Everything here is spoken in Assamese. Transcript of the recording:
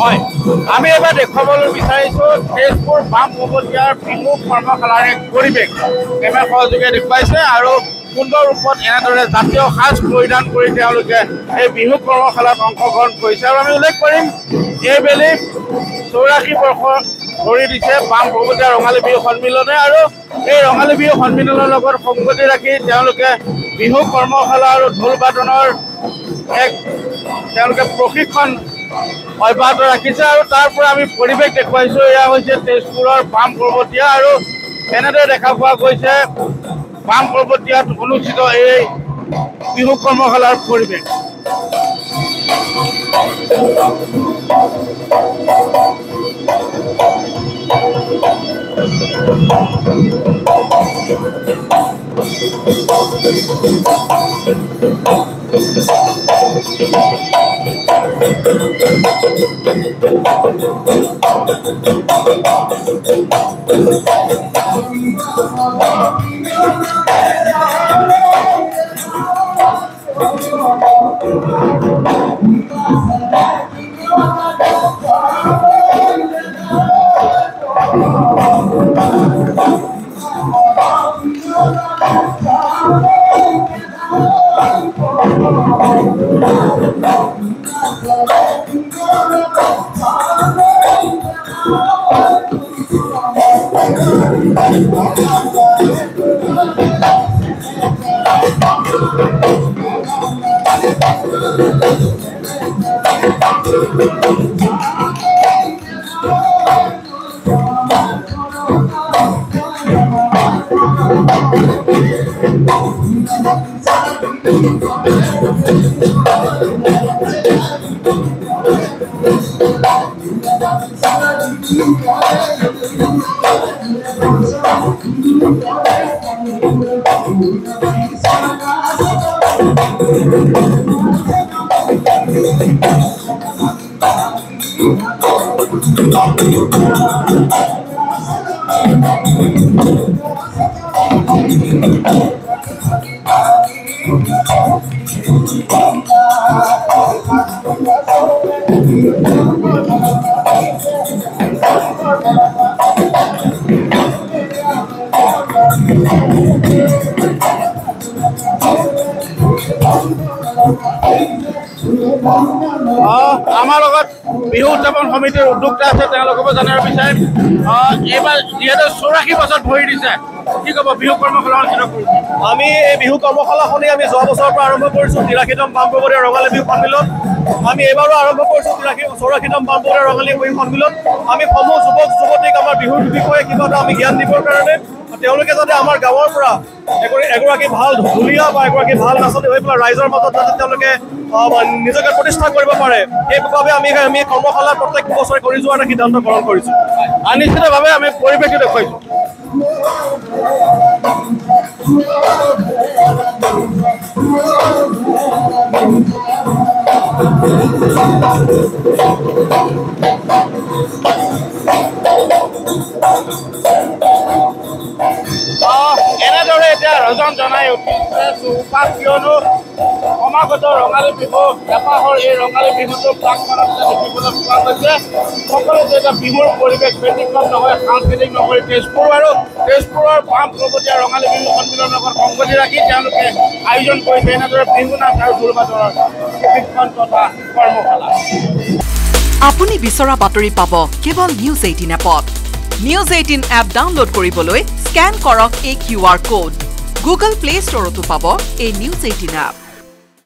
হয় আমি এবাৰ দেখুৱাবলৈ বিচাৰিছোঁ তেজপুৰ বাম পৰ্বতীয়াৰ বিহু কৰ্মশালাৰ এক পৰিৱেশ কেমেৰা সহযোগে দেখুৱাইছে আৰু সুন্দৰ ৰূপত এনেদৰে জাতীয় সাজ পৰিধান কৰি তেওঁলোকে এই বিহু কৰ্মশালাত অংশগ্ৰহণ কৰিছে আৰু আমি উল্লেখ কৰিম এইবেলি 84 বৰ্ষ ধৰি দিছে বাম পৰ্বতীয়া ৰঙালী বিহু সন্মিলনে আৰু এই ৰঙালী বিহু সন্মিলনৰ লগত সংগতি ৰাখি তেওঁলোকে বিহু কৰ্মশালা আৰু ঢোল বাদনৰ এক তেওঁলোকে প্ৰশিক্ষণ অব্যাহত ৰাখিছে আৰু তাৰ পৰা আমি পৰিৱেশ দেখুৱাইছোঁ এয়া হৈছে তেজপুৰৰ বাম পৰ্বতীয়া আৰু এনেদৰে দেখা পোৱা গৈছে বাম পৰ্বতীয়াত অনুষ্ঠিত এই বিহু কৰ্মশালাৰ পৰিৱেশ আমাৰ লগত বিহু উদযাপন সমিতিৰ উদ্যোক্তা আছে তেওঁলোককো জানিব বিচাৰিম এইবাৰ যিহেতু 84 বছৰ ভৰি দিছে কি ক'ব বিহু কৰ্মশালা অনুষ্ঠিত কৰিছে আমি এই বিহু কৰ্মশালাখনি আমি যোৱা বছৰৰ পৰা আৰম্ভ কৰিছোঁ 83তম বাম পৰ্বতীয়া ৰঙালী বিহু সন্মিলন আমি এইবাৰো আৰম্ভ কৰিছোঁ 84তম বাম পৰ্বতীয়া ৰঙালী বিহু সন্মিলন আমি সমূহ যুৱক যুৱতীক আমাৰ বিহুৰ বিষয়ে কিবা এটা আমি জ্ঞান দিবৰ কাৰণে তেওঁলোকে যাতে আমাৰ গাঁৱৰ পৰা এগৰাকী ভাল ঢুলীয়া বা এগৰাকী ভাল নাচনী হৈ পেলাই ৰাইজৰ মাজত যাতে তেওঁলোকে নিজকে প্ৰতিষ্ঠা কৰিব পাৰে সেইবাবে আমি কৰ্মশালা প্ৰত্যেক বছৰে কৰি যোৱাৰ এটা সিদ্ধান্ত গ্ৰহণ কৰিছোঁ নিশ্চিতভাৱে আমি পৰিৱেশটো দেখুৱাইছোঁ এনেদৰে এতিয়া ৰজন জনাই উঠিছে চৌপাশ কিয়নো সমাগত ৰঙালী বিহু এপাহৰ এই ৰঙালী বিহুটোৰ প্ৰাকখনত দেখিবলৈ পোৱা গৈছে সকলো যে এটা বিহুৰ পৰিৱেশ ব্যতিক্ৰম নহয় সাংস্কৃতিক নগৰী তেজপুৰ আৰু তেজপুৰৰ বাম পৰ্বতীয়া ৰঙালী বিহু সন্মিলনৰ লগত সংগতি ৰাখি তেওঁলোকে আয়োজন কৰিছে এনেদৰে বিহু নাচ আৰু ঢোল বাদনৰ প্ৰশিক্ষণ তথা কৰ্মশালা আপুনি বিচৰা বাতৰি পাব কেৱল নিউজ 18 এপত নিউজ 18 এপ ডাউনলোড কৰিবলৈ স্ক্যান কৰক এই QR কোড গুগল প্লে ষ্টৰতো পাব এই নিউজ 18 এপ